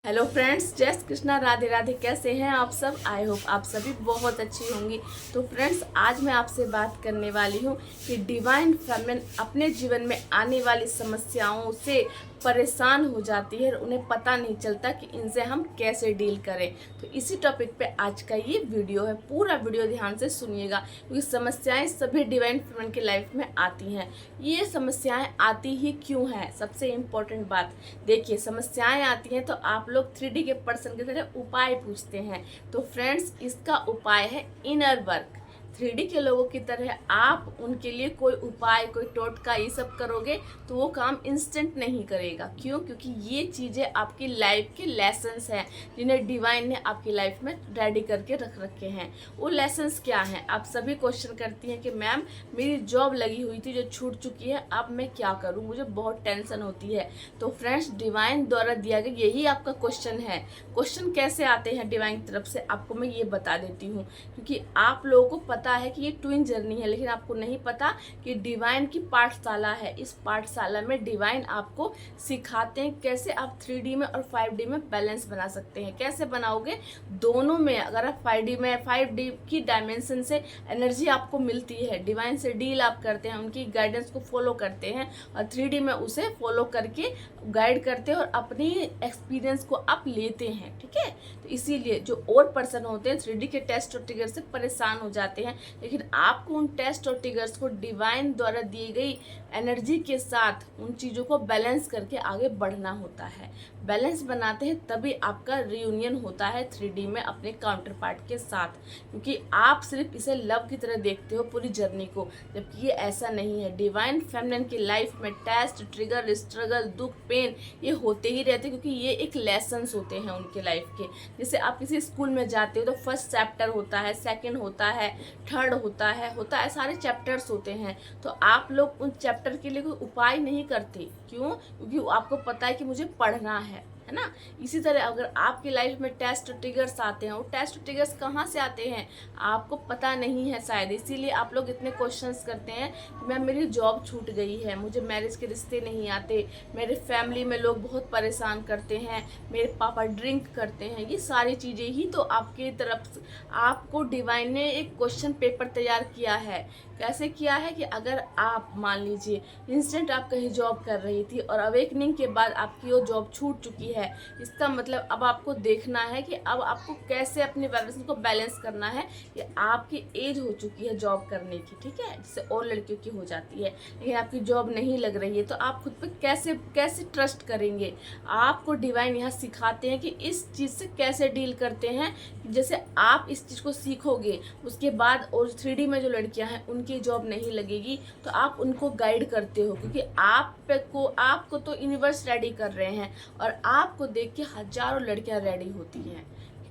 Hello friends, जय श्री कृष्णा, राधे राधे। कैसे हैं आप सब? आई होप आप सभी बहुत अच्छी होंगी। तो फ्रेंड्स, आज मैं आपसे बात करने वाली हूँ कि डिवाइन फेमिनिन अपने जीवन में आने वाली समस्याओं से परेशान हो जाती है और उन्हें पता नहीं चलता कि इनसे हम कैसे डील करें। तो इसी टॉपिक पे आज का ये वीडियो है। पूरा वीडियो ध्यान से सुनिएगा क्योंकि समस्याएं सभी डिवाइन फेमिनिन की लाइफ में आती हैं। ये समस्याएं आती ही क्यों हैं? सबसे इम्पोर्टेंट बात देखिए, समस्याएं आती हैं तो आप लोग 3D के पर्सन की तरह उपाय पूछते हैं। तो फ्रेंड्स, इसका उपाय है इनर वर्क। 3D के लोगों की तरह आप उनके लिए कोई उपाय, कोई टोटका ये सब करोगे तो वो काम इंस्टेंट नहीं करेगा। क्यों? क्योंकि ये चीज़ें आपकी लाइफ के लेसन्स हैं जिन्हें डिवाइन ने आपकी लाइफ में रेडी करके रख रखे हैं। वो लेसन्स क्या हैं? आप सभी क्वेश्चन करती हैं कि मैम, मेरी जॉब लगी हुई थी जो छूट चुकी है, अब मैं क्या करूँ, मुझे बहुत टेंशन होती है। तो फ्रेंड्स, डिवाइन द्वारा दिया गया यही आपका क्वेश्चन है। क्वेश्चन कैसे आते हैं डिवाइन की तरफ से, आपको मैं ये बता देती हूँ। क्योंकि आप लोगों को पता है कि ये ट्विन जर्नी है, लेकिन आपको नहीं पता कि डिवाइन की पाठशाला है। इस पाठशाला में डिवाइन आपको सिखाते हैं कैसे आप 3D में और 5D में बैलेंस बना सकते हैं। कैसे बनाओगे? दोनों में। अगर आप 5D में 5D की डायमेंशन से एनर्जी आपको मिलती है, डिवाइन से डील आप करते हैं, उनकी गाइडेंस को फॉलो करते हैं और 3D में उसे फॉलो करके गाइड करते हैं और अपनी एक्सपीरियंस को आप लेते हैं। ठीक है? तो इसीलिए जो और पर्सन होते हैं 3D के टेस्ट और ट्रिगर से परेशान हो जाते हैं, लेकिन आपको उन टेस्ट और ट्रिगर्स को डिवाइन द्वारा दी गई एनर्जी के साथ उन चीज़ों को बैलेंस करके आगे बढ़ना होता है। बैलेंस बनाते हैं तभी आपका रियूनियन होता है 3D में अपने काउंटर पार्ट के साथ। क्योंकि आप सिर्फ इसे लव की तरह देखते हो पूरी जर्नी को, जबकि ये ऐसा नहीं है। डिवाइन फेमिनिन की लाइफ में टेस्ट, ट्रिगर, स्ट्रगल, दुख, पेन ये होते ही रहते हैं, क्योंकि ये एक लेसन्स होते हैं उनके लाइफ के। जैसे आप किसी स्कूल में जाते हो तो फर्स्ट चैप्टर होता है, सेकंड होता है, थर्ड होता है, सारे चैप्टर्स होते हैं। तो आप लोग उन चैप्टर के लिए कोई उपाय नहीं करते। क्यों? क्योंकि आपको पता है कि मुझे पढ़ना है ना। इसी तरह अगर आपकी लाइफ में टेस्ट ट्रिगर्स आते हैं, वो टेस्ट ट्रिगर्स कहाँ से आते हैं आपको पता नहीं है शायद। इसीलिए आप लोग इतने क्वेश्चंस करते हैं कि मैम, मेरी जॉब छूट गई है, मुझे मैरिज के रिश्ते नहीं आते, मेरे फैमिली में लोग बहुत परेशान करते हैं, मेरे पापा ड्रिंक करते हैं। ये सारी चीज़ें ही तो आपकी तरफ से आपको डिवाइन ने एक क्वेश्चन पेपर तैयार किया है। कैसे किया है कि अगर आप मान लीजिए इंस्टेंट आप कहीं जॉब कर रही थी और अवेकनिंग के बाद आपकी वो जॉब छूट चुकी है, इसका मतलब अब आपको देखना है कि अब आपको कैसे अपने वाइब्रेशन को बैलेंस करना है। कि आपकी एज हो चुकी है जॉब करने की, ठीक है, जिससे और लड़कियों की हो जाती है, लेकिन आपकी जॉब नहीं लग रही है, तो आप खुद पे कैसे कैसे ट्रस्ट करेंगे? आपको डिवाइन यहाँ सिखाते हैं कि इस चीज़ से कैसे डील करते हैं। जैसे आप इस चीज़ को सीखोगे, उसके बाद और 3D में जो लड़कियां हैं उनकी जॉब नहीं लगेगी, तो आप उनको गाइड करते हो। क्योंकि आपको तो यूनिवर्स रेडी कर रहे हैं और आपको देख के हजारों लड़कियां रेडी होती हैं,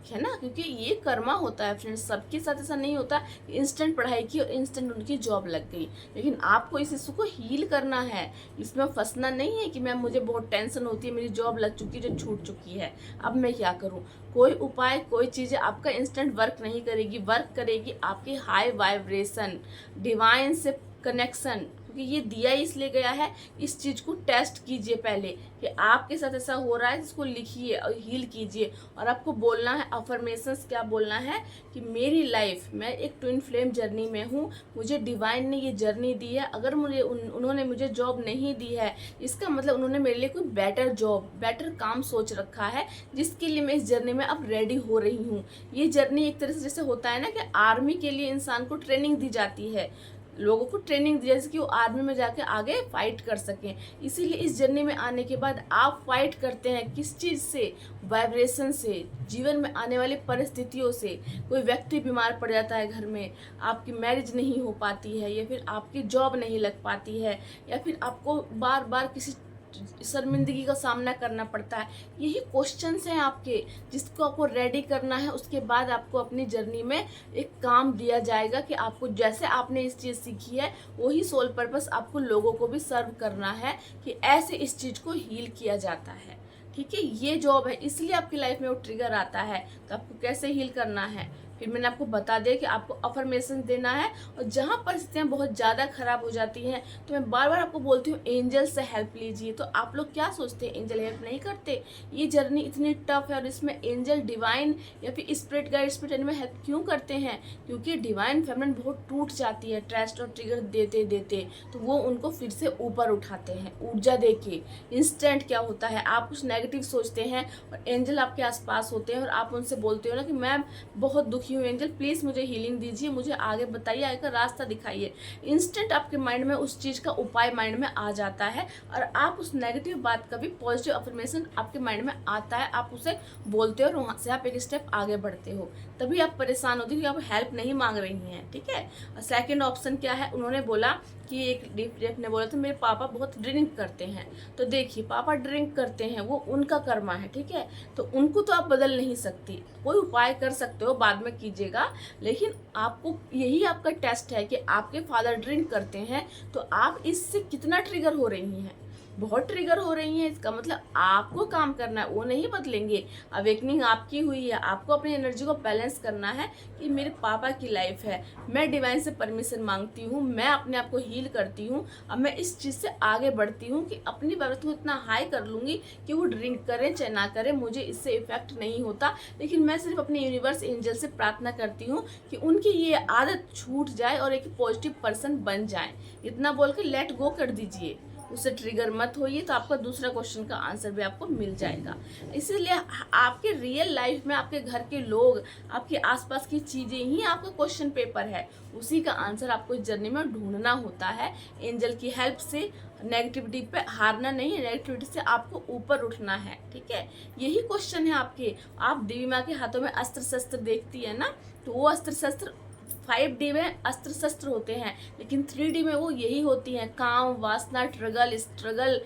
है ना। क्योंकि ये कर्मा होता है फ्रेंड्स, सबके साथ ऐसा नहीं होता कि इंस्टेंट पढ़ाई की और इंस्टेंट उनकी जॉब लग गई। लेकिन आपको इस इशू को हील करना है, इसमें फंसना नहीं है कि मैम, मुझे बहुत टेंशन होती है, मेरी जॉब लग चुकी है जो छूट चुकी है, अब मैं क्या करूं। कोई उपाय, कोई चीज़ें आपका इंस्टेंट वर्क नहीं करेगी। वर्क करेगी आपकी हाई वाइब्रेशन, डिवाइन से कनेक्शन। क्योंकि ये दिया इसलिए गया है, इस चीज़ को टेस्ट कीजिए पहले कि आपके साथ ऐसा हो रहा है, इसको लिखिए और हील कीजिए। और आपको बोलना है अफर्मेशंस, क्या बोलना है कि मेरी लाइफ, मैं एक ट्विन फ्लेम जर्नी में हूँ, मुझे डिवाइन ने ये जर्नी दी है। अगर उन्होंने मुझे जॉब नहीं दी है, इसका मतलब उन्होंने मेरे लिए कोई बेटर जॉब, बेटर काम सोच रखा है, जिसके लिए मैं इस जर्नी में अब रेडी हो रही हूँ। ये जर्नी एक तरह से जैसे होता है ना कि आर्मी के लिए इंसान को ट्रेनिंग दी जाती है, लोगों को ट्रेनिंग दी जैसे कि वो आर्मी में जाके आगे फाइट कर सकें। इसीलिए इस जर्नी में आने के बाद आप फाइट करते हैं किस चीज़ से? वाइब्रेशन से, जीवन में आने वाली परिस्थितियों से। कोई व्यक्ति बीमार पड़ जाता है घर में, आपकी मैरिज नहीं हो पाती है, या फिर आपकी जॉब नहीं लग पाती है, या फिर आपको बार बार किसी शर्मिंदगी का सामना करना पड़ता है। यही क्वेश्चंस हैं आपके, जिसको आपको रेडी करना है। उसके बाद आपको अपनी जर्नी में एक काम दिया जाएगा कि आपको, जैसे आपने इस चीज़ सीखी है, वही सोल पर्पस आपको लोगों को भी सर्व करना है कि ऐसे इस चीज़ को हील किया जाता है। ठीक है, ये जॉब है, इसलिए आपकी लाइफ में वो ट्रिगर आता है। तो आपको कैसे हील करना है? फिर मैंने आपको बता दिया कि आपको अफर्मेशन देना है। और जहाँ परिस्थितियाँ बहुत ज़्यादा ख़राब हो जाती हैं तो मैं बार बार आपको बोलती हूँ एंजल से हेल्प लीजिए। तो आप लोग क्या सोचते हैं एंजल हेल्प नहीं करते? ये जर्नी इतनी टफ है और इसमें एंजल, डिवाइन या फिर spirit guide, spirit animal help क्यों करते हैं? क्योंकि डिवाइन फेमिनिन बहुत टूट जाती है ट्रस्ट और ट्रिगर देते देते, तो वो उनको फिर से ऊपर उठाते हैं ऊर्जा दे के। इंस्टेंट क्या होता है, आप कुछ नेगेटिव सोचते हैं और एंजल आपके आसपास होते हैं और आप उनसे बोलते हो ना कि मैम बहुत दुखी हूँ एंजल, प्लीज़ मुझे हीलिंग दीजिए, मुझे आगे बताइए, आगे का रास्ता दिखाइए। इंस्टेंट आपके माइंड में उस चीज़ का उपाय माइंड में आ जाता है और आप उस नेगेटिव बात का भी पॉजिटिव अफर्मेशन आपके माइंड में आता है, आप उसे बोलते हो और वहाँ से आप एक स्टेप आगे बढ़ते हो। तभी आप परेशान होते हो कि आप हेल्प नहीं मांग रही हैं, ठीक है। और सेकेंड ऑप्शन क्या है, उन्होंने बोला कि एक डीप ने बोला तो मेरे पापा बहुत ड्रिंक करते हैं। तो देखिए पापा ड्रिंक करते हैं वो उनका कर्मा है, ठीक है, तो उनको तो आप बदल नहीं सकती। कोई उपाय कर सकते हो, बाद में कीजिएगा, लेकिन आपको यही आपका टेस्ट है कि आपके फादर ड्रिंक करते हैं तो आप इससे कितना ट्रिगर हो रही हैं। बहुत ट्रिगर हो रही हैं, इसका मतलब आपको काम करना है, वो नहीं बदलेंगे। अवेकनिंग आपकी हुई है, आपको अपनी एनर्जी को बैलेंस करना है कि मेरे पापा की लाइफ है, मैं डिवाइन से परमिशन मांगती हूँ, मैं अपने आप को हील करती हूँ, अब मैं इस चीज़ से आगे बढ़ती हूँ कि अपनी बात को इतना हाई कर लूँगी कि वो ड्रिंक करें चाहे ना करें, मुझे इससे इफेक्ट नहीं होता। लेकिन मैं सिर्फ अपने यूनिवर्स एंजल से प्रार्थना करती हूँ कि उनकी ये आदत छूट जाए और एक पॉजिटिव पर्सन बन जाए। इतना बोल के लेट गो कर दीजिए, उससे ट्रिगर मत होइए, तो आपका दूसरा क्वेश्चन का आंसर भी आपको मिल जाएगा। इसीलिए आपके रियल लाइफ में आपके घर के लोग, आपके आसपास की चीज़ें ही आपका क्वेश्चन पेपर है, उसी का आंसर आपको इस जर्नी में ढूंढना होता है। एंजल की हेल्प से नेगेटिविटी पे हारना नहीं है, नेगेटिविटी से आपको ऊपर उठना है, ठीक है। यही क्वेश्चन है आपके। आप देवी माँ के हाथों में अस्त्र शस्त्र देखती है ना, तो वो अस्त्र शस्त्र 5D में अस्त्र शस्त्र होते हैं, लेकिन 3D में वो यही होती हैं, काम, वासना, स्ट्रगल,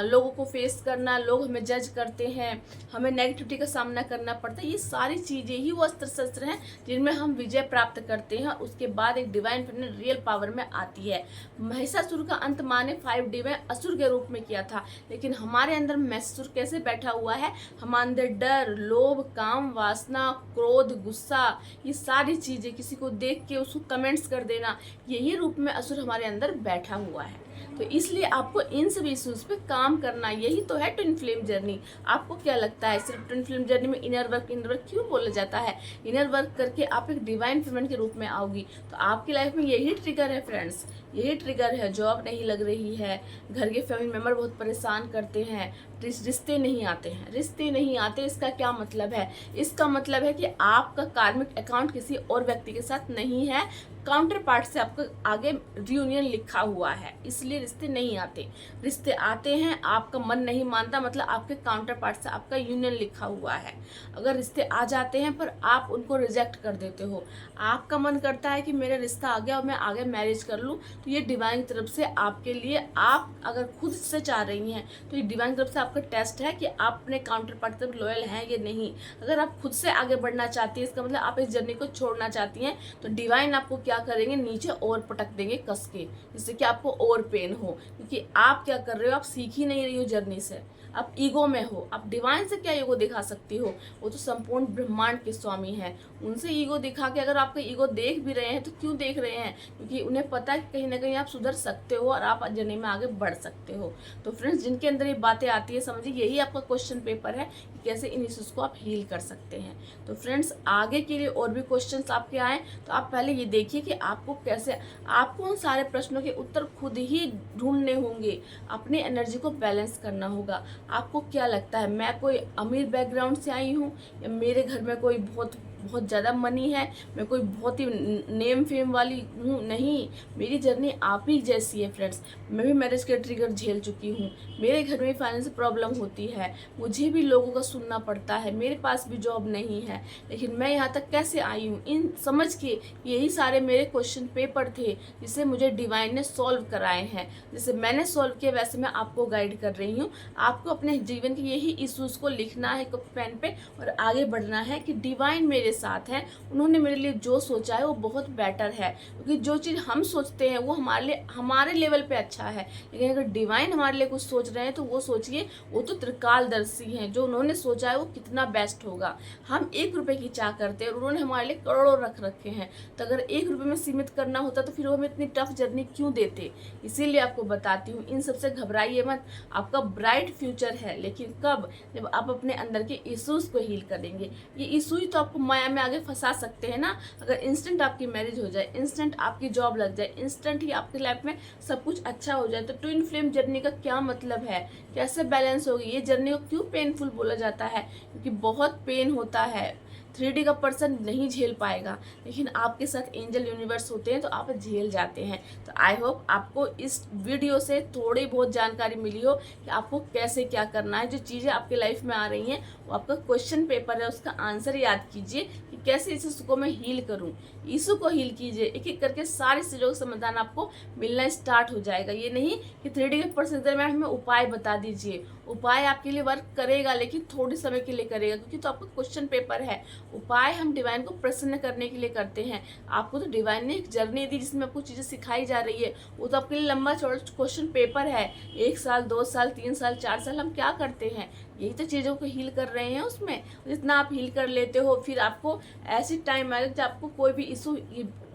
लोगों को फेस करना, लोग हमें जज करते हैं, हमें नेगेटिविटी का सामना करना पड़ता है। ये सारी चीज़ें ही वो अस्त्र शस्त्र हैं जिनमें हम विजय प्राप्त करते हैं और उसके बाद एक डिवाइन फेमिनिन रियल पावर में आती है। महिषासुर का अंत माँ ने 5D में असुर के रूप में किया था, लेकिन हमारे अंदर महिषासुर कैसे बैठा हुआ है, हमारे अंदर डर, लोभ, काम, वासना, क्रोध, गुस्सा, ये सारी चीज़ें, किसी को देख के उसको कमेंट्स कर देना, यही रूप में असुर हमारे अंदर बैठा हुआ है। तो इसलिए आपको इन सभी इश्यूज पे काम करना, यही तो है ट्विन फ्लेम जर्नी। आपको क्या लगता है सिर्फ ट्विन फ्लेम जर्नी में इनर वर्क क्यों बोला जाता है? इनर वर्क करके आप एक डिवाइन फेमिनिन के रूप में आओगी, तो आपकी लाइफ में यही ट्रिगर है फ्रेंड्स, यही ट्रिगर है। जॉब नहीं लग रही है, घर के फैमिली मेम्बर बहुत परेशान करते हैं, रिश्ते नहीं आते हैं, रिश्ते नहीं आते, इसका क्या मतलब है? इसका मतलब है कि आपका कार्मिक अकाउंट किसी और व्यक्ति के साथ नहीं है, काउंटर पार्ट से आपका आगे रियूनियन लिखा हुआ है, इसलिए रिश्ते नहीं आते। रिश्ते आते हैं, आपका मन नहीं मानता, मतलब आपके काउंटर पार्ट से आपका यूनियन लिखा हुआ है। अगर रिश्ते आ जाते हैं पर आप उनको रिजेक्ट कर देते हो, आपका मन करता है कि मेरा रिश्ता आ गया और मैं आगे मैरिज कर लूँ, तो ये डिवाइन की तरफ से आपके लिए, आप अगर खुद से चाह रही हैं तो ये डिवाइन की तरफ से आपका टेस्ट है कि आप अपने काउंटर पार्ट की तरफ लॉयल हैं या नहीं। अगर आप खुद से आगे बढ़ना चाहती हैं, इसका मतलब आप इस जर्नी को छोड़ना चाहती हैं, तो डिवाइन आपको क्या करेंगे, नीचे और पटक देंगे कस के, जिससे कि आपको और पेन हो, क्योंकि आप क्या कर रहे हो, आप सीख ही नहीं रही हो जर्नी से, आप ईगो में हो। आप डिवाइन से क्या ईगो दिखा सकती हो? वो तो संपूर्ण ब्रह्मांड के स्वामी हैं, उनसे ईगो दिखा के अगर आपका ईगो देख भी रहे हैं तो क्यों देख रहे हैं? क्योंकि उन्हें पता है कि कहीं ना कहीं आप सुधर सकते हो और आप जर्नी में आगे बढ़ सकते हो। तो फ्रेंड्स, जिनके अंदर ये बातें आती है, समझिए यही आपका क्वेश्चन पेपर है कि कैसे इन इश्यूज को आप हील कर सकते हैं। तो फ्रेंड्स, आगे के लिए और भी क्वेश्चंस आपके आए तो आप पहले ये देखिए कि आपको कैसे, आपको उन सारे प्रश्नों के उत्तर खुद ही ढूंढने होंगे, अपनी एनर्जी को बैलेंस करना होगा। आपको क्या लगता है, मैं कोई अमीर बैकग्राउंड से आई हूँ या मेरे घर में कोई बहुत ज़्यादा मनी है, मैं कोई बहुत ही नेम फेम वाली हूँ? नहीं, मेरी जर्नी आप ही जैसी है फ्रेंड्स। मैं भी मैरिज के ट्रिगर झेल चुकी हूँ, मेरे घर में फाइनेंस प्रॉब्लम होती है, मुझे भी लोगों का सुनना पड़ता है, मेरे पास भी जॉब नहीं है, लेकिन मैं यहाँ तक कैसे आई हूँ, इन समझ के यही सारे मेरे क्वेश्चन पेपर थे जिसे मुझे डिवाइन ने सॉल्व कराए हैं। जैसे मैंने सॉल्व किया वैसे मैं आपको गाइड कर रही हूँ। आपको अपने जीवन के यही इश्यूज़ को लिखना है पेन पे और आगे बढ़ना है कि डिवाइन मेरे साथ हैं, उन्होंने मेरे लिए जो सोचा है वो बहुत बेटर है, क्योंकि जो चीज़ हम सोचते हैं वो हमारे लेवल पे अच्छा है, लेकिन अगर डिवाइन हमारे लिए कुछ सोच रहे हैं तो वो सोचिए, वो तो त्रिकालदर्शी हैं, जो उन्होंने सोचा है वो कितना बेस्ट होगा। हम 1 रुपये की चाह करते हैं और उन्होंने हमारे लिए करोड़ों रख रखे हैं, तो अगर 1 रुपये में सीमित करना होता तो फिर वो हमें इतनी टफ जर्नी क्यों देते। इसीलिए आपको बताती हूँ, इन सबसे घबराइए मत। आपका ब्राइट फ्यूचर है, लेकिन कब? जब आप अपने अंदर के इश्यूज को हील करेंगे। ये इशू ही तो आपको माया में आगे फंसा सकते हैं ना। अगर इंस्टेंट आपकी मैरिज हो जाए, इंस्टेंट आपकी जॉब लग जाए, इंस्टेंट ही आपकी लाइफ में सब कुछ अच्छा हो जाए, तो ट्विन फ्लेम जर्नी का क्या मतलब है? कैसे बैलेंस होगी ये जर्नी? को क्यों पेनफुल बोला जाता है? क्योंकि बहुत पेन होता है। 3D का पर्सन नहीं झेल पाएगा, लेकिन आपके साथ एंजल यूनिवर्स होते हैं तो आप झेल जाते हैं। तो आई होप आपको इस वीडियो से थोड़ी बहुत जानकारी मिली हो कि आपको कैसे क्या करना है। जो चीज़ें आपकी लाइफ में आ रही हैं वो आपका क्वेश्चन पेपर है, उसका आंसर याद कीजिए कि कैसे इस इशू को मैं हील करूं। इशू को हील कीजिए, एक एक करके सारी चीज़ों का समाधान आपको मिलना स्टार्ट हो जाएगा। ये नहीं कि 3D के पर्सन की तरह मैं हमें उपाय बता दीजिए। उपाय आपके लिए वर्क करेगा, लेकिन थोड़े समय के लिए करेगा, क्योंकि तो आपका क्वेश्चन पेपर है। उपाय हम डिवाइन को प्रसन्न करने के लिए करते हैं। आपको तो डिवाइन ने एक जर्नी दी जिसमें आपको चीज़ें सिखाई जा रही है, वो तो आपके लिए लंबा चौड़ा क्वेश्चन पेपर है। 1 साल, 2 साल, 3 साल, 4 साल हम क्या करते हैं? यही तो चीज़ों को हील कर रहे हैं उसमें। जितना आप हील कर लेते हो, फिर आपको ऐसी टाइम आएगा जब आपको कोई भी इशू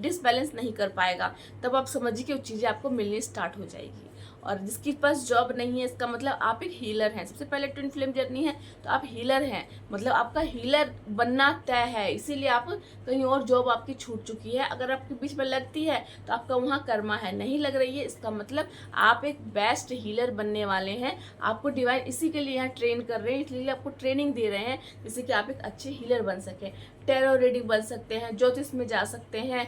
डिसबैलेंस नहीं कर पाएगा, तब आप समझिए कि वो चीज़ें आपको मिलनी स्टार्ट हो जाएगी। और जिसके पास जॉब नहीं है, इसका मतलब आप एक हीलर हैं। सबसे पहले ट्विन फ्लेम जर्नी है तो आप हीलर हैं, मतलब आपका हीलर बनना तय है। इसीलिए आप कहीं और जॉब आपकी छूट चुकी है। अगर आपके बीच में लगती है तो आपका वहाँ कर्मा है, नहीं लग रही है, इसका मतलब आप एक बेस्ट हीलर बनने वाले हैं। आपको डिवाइन इसी के लिए यहाँ ट्रेन कर रहे हैं, इसलिए आपको ट्रेनिंग दे रहे हैं जिससे कि आप एक अच्छे हीलर बन सकें। टैरो रीडिंग बन सकते हैं, ज्योतिष में जा सकते हैं,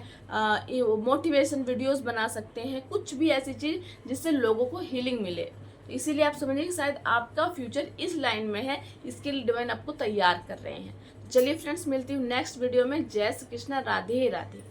मोटिवेशन वीडियोस बना सकते हैं, कुछ भी ऐसी चीज़ जिससे लोगों को हीलिंग मिले। तो इसीलिए आप समझिए कि शायद आपका फ्यूचर इस लाइन में है, इसके लिए डिवाइन आपको तैयार कर रहे हैं। चलिए फ्रेंड्स, मिलती हूँ नेक्स्ट वीडियो में। जय श्री कृष्णा, राधे राधे।